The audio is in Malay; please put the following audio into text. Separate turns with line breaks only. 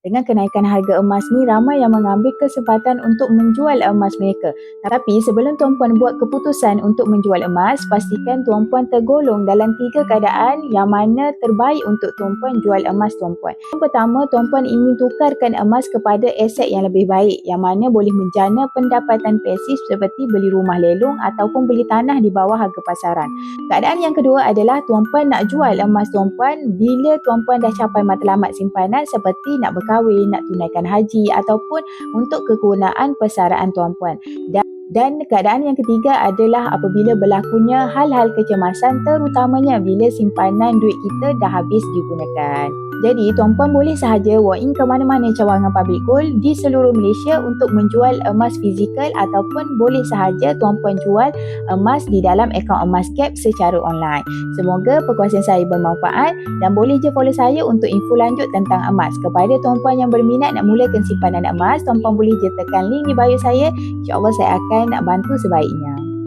Dengan kenaikan harga emas ni, ramai yang mengambil kesempatan untuk menjual emas mereka. Tapi sebelum tuan-puan buat keputusan untuk menjual emas, pastikan tuan-puan tergolong dalam 3 keadaan yang mana terbaik untuk tuan-puan jual emas tuan-puan. Yang pertama, tuan-puan ingin tukarkan emas kepada aset yang lebih baik, yang mana boleh menjana pendapatan pasif seperti beli rumah lelong ataupun beli tanah di bawah harga pasaran. Keadaan yang kedua adalah tuan-puan nak jual emas tuan-puan bila tuan-puan dah capai matlamat simpanan seperti nak berkahwin, nak tunaikan haji ataupun untuk kegunaan persaraan tuan-puan. Dan keadaan yang ketiga adalah apabila berlakunya hal-hal kecemasan, terutamanya bila simpanan duit kita dah habis digunakan. Jadi, tuan-puan boleh sahaja walk in ke mana-mana cawangan public gold di seluruh Malaysia untuk menjual emas fizikal, ataupun boleh sahaja tuan-puan jual emas di dalam akaun Emas Gap secara online. Semoga perkongsian saya bermanfaat dan boleh je follow saya untuk info lanjut tentang emas. Kepada tuan-puan yang berminat nak mulakan simpanan emas, tuan-puan boleh je tekan link di bio saya. InsyaAllah saya akan bantu sebaiknya.